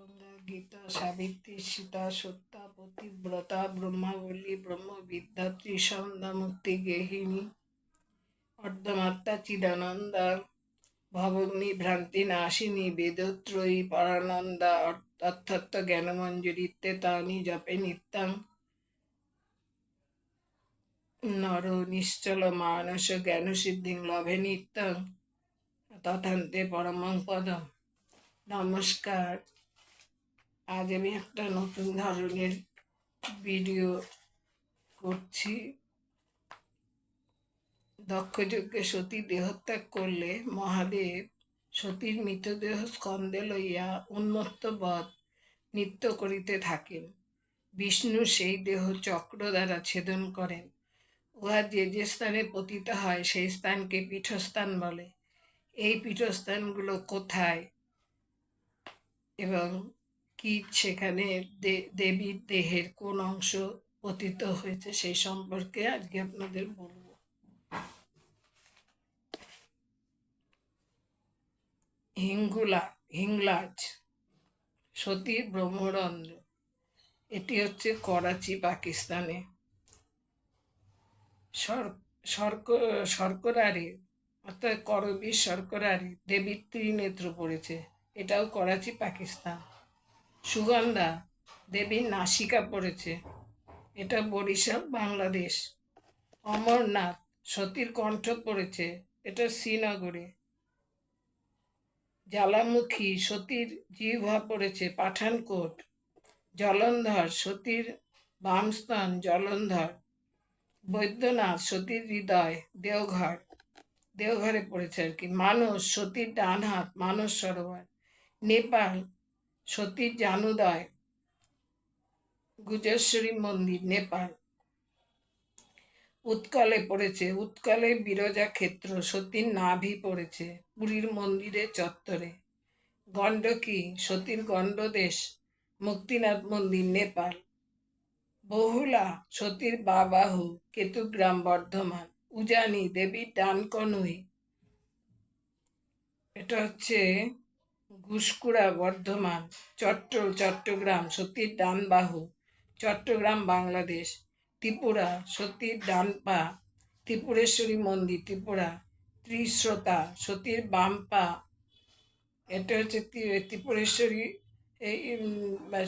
গঙ্গা, গীতা, সাবিত্রী, সীতা, সত্যা, পতিব্রতা, ব্রহ্মাবলী, ব্রহ্মবিদ্যা, ত্রিসন্ধ্যা, মুক্তি গেহিনী, অর্ধমাত্রা, চিদানন্দা, ভবগ্নি, ভ্রান্তি নাশিনী, বেদত্রয়ী, পরানন্দা, অর্থাত্ম জ্ঞানমঞ্জুরি, তানি জপে নিত্যাং, নর নিশ্চল মানস জ্ঞান সিদ্ধিং লভে নিত্যং, তথান্তে পরমং পদম। নমস্কার, আজ আমি একটা নতুন ধরনের ভিডিও করছি। দক্ষযজ্ঞে সতী দেহত্যাগ করলে মহাদেব সতীর মৃতদেহ স্কন্ধে লইয়া উন্মত্তবৎ নৃত্য করিতে থাকেন। বিষ্ণু সেই দেহ চক্র দ্বারা ছেদন করেন। উহা যে যে স্থানে পতিত হয় সেই স্থানকে পীঠস্থান বলে। এই পীঠস্থানগুলো কোথায় এবং কি সেখানে দেবীর দেহের কোন অংশ পতিত হয়েছে সেই সম্পর্কে আজকে আপনাদের বলবো। হিংলাজ সতীর ব্রহ্মরন্ধ্র, এটি হচ্ছে করাচি, পাকিস্তানে। শর্করারে অর্থাৎ করবীর শর্করারে দেবীর ত্রিনেত্র পড়েছে, এটাও করাচি, পাকিস্তান। সুগন্ধা দেবীর নাসিকা পড়েছে, এটা বরিশাল, বাংলাদেশ। অমরনাথ সতীর কণ্ঠ পড়েছে, এটা শ্রীনগরে। জ্বালামুখী সতীর জিহ্বা পড়েছে, পাঠানকোট। জলন্ধর সতীর বামস্তন, জলন্ধর। বৈদ্যনাথ সতীর হৃদয়, দেওঘরে পড়েছে আর কি। মানস সতীর ডান হাত, মানস সরোবর। নেপাল সতীর জানুদয়, গুজেশ্বরী মন্দির, নেপাল। উৎকলে পড়েছে, উৎকলে বিরজা ক্ষেত্র, সতীর নাভি পড়েছে, পুরীর মন্দিরের চত্বরে। গণ্ডকী সতীর গণ্ডদেশ, মুক্তিনাথ মন্দির, নেপাল। বহুলা সতীর বাবাহু, কেতুগ্রাম, বর্ধমান। উজানি দেবীর ডান কনুই, এটা হচ্ছে ঘুষকুড়া, বর্ধমান। চট্টগ্রাম সতীর ডান বাহু, চট্টগ্রাম, বাংলাদেশ। ত্রিপুরা সতীর ডান পা, ত্রিপুরেশ্বরী মন্দির, ত্রিপুরা। ত্রিশ্রোতা সতীর বাম পা, এটা হচ্ছে ত্রিপুরেশ্বরী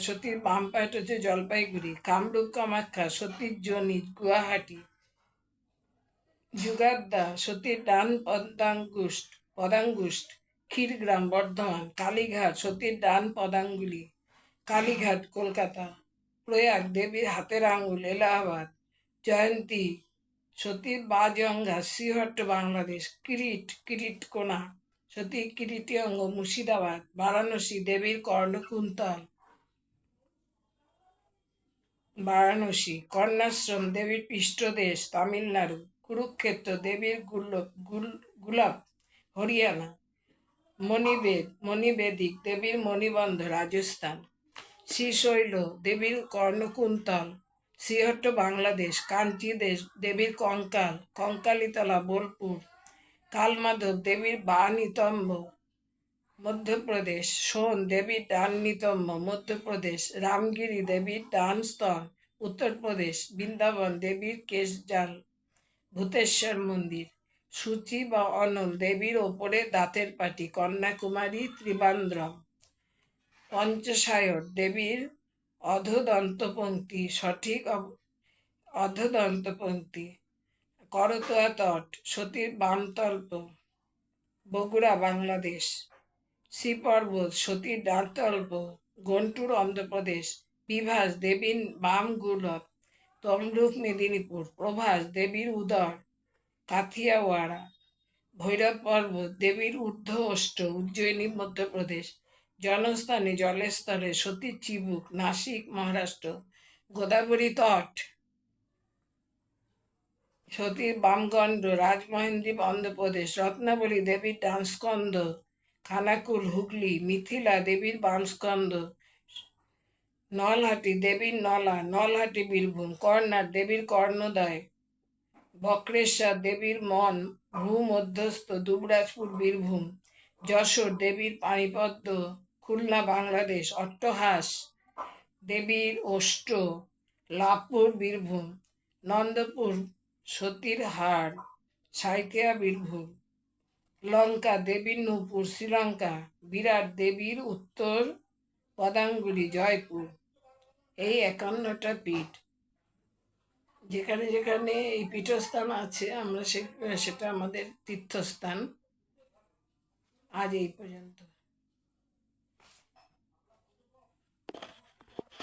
সতীর বাম পা, এটা হচ্ছে জলপাইগুড়ি। কামরূপ কামাখ্যা সতীর জনি, গুয়াহাটি। যুগাদ্দা সতীর ডান পদাঙ্গুষ্ঠ, ক্ষীরগ্রাম, বর্ধমান। কালীঘাট সতীর ডান পদাঙ্গুলি, কালীঘাট, কলকাতা। প্রয়াগ দেবীর হাতের আঙুল, এলাহাবাদ। জয়ন্তী সতীর বাজঙ্ঘা, শ্রীহট্ট, বাংলাদেশ। কিরিটকোনা সতীর কিরিটি অঙ্গ, মুর্শিদাবাদ। বারাণসী দেবীর কর্ণকুন্তল, বারাণসী। কন্যাশ্রম দেবীর পৃষ্ঠদেশ, তামিলনাড়ু। কুরুক্ষেত্র দেবীর গুলাব, হরিয়ানা। মণিবেদিক দেবীর মণিবন্ধ, রাজস্থান। শ্রীশৈল দেবীর কর্ণকুন্তল, শ্রীহট্ট, বাংলাদেশ। কাঞ্চি দেবীর কঙ্কালীতলা, বোলপুর। কালমাধব দেবীর বা নিতম্ব, মধ্যপ্রদেশ। সোন দেবীর ডান নিতম্ব, মধ্যপ্রদেশ। রামগিরি দেবীর ডান স্তন, উত্তরপ্রদেশ। বৃন্দাবন দেবীর কেশজাল, ভূতেশ্বর মন্দির। সূচি বা অনল দেবীর ওপরে দাঁতের পাটি, কন্যাকুমারী, ত্রিবান্দ্রম। পঞ্চসায়র দেবীর অধোদন্তপঙ্ক্তি, অধোদন্তপঙ্ক্তি। করতোয়া তট সতীর বামতল্প, বগুড়া, বাংলাদেশ। শ্রীপর্বত সতীর ডানতল্প, গন্টুর, অন্ধ্রপ্রদেশ। বিভাস দেবীর বাম গুলব, তমলুক, মেদিনীপুর। প্রভাস দেবীর উদর, কাথিয়াওয়াড়া। ভৈরব পর্বত দেবীর ঊর্ধ্ব অষ্ট, উজ্জয়িনী, মধ্যপ্রদেশ। জনস্থানে জলের সতীর চিবুক, নাসিক, মহারাষ্ট্র। গোদাবরী তট সতীর বামগণ্ড, রাজমহেন্দ্রী, অন্ধ্রপ্রদেশ। রত্নাবলী দেবীর ডান স্কন্ধ, খানাকুল, হুগলি। মিথিলা দেবীর বাম স্কন্ধ, নলহাটি দেবীর নলা, নলহাটি, বীরভূম। কর্ণাট দেবীর কর্ণদয়, বক্রেশ্বর দেবীর মন, ভূমধ্যস্থ, দুবরাজপুর, বীরভূম। যশোর দেবীর পাণিপদ্ম, খুলনা বাংলাদেশ, অট্টহাস দেবীর ওষ্ঠ, লাভপুর বীরভূম, নন্দপুর সতীর হাড়, সাঁইথিয়া বীরভূম, লঙ্কা দেবীর নূপুর শ্রীলঙ্কা, বিরাট দেবীর উত্তর পদাঙ্গুলি জয়পুর। এই 51টা পীঠ, যেখানে যেখানে এই পীঠস্থান আছে আমরা সেটা আমাদের তীর্থস্থান। আজ এই পর্যন্ত।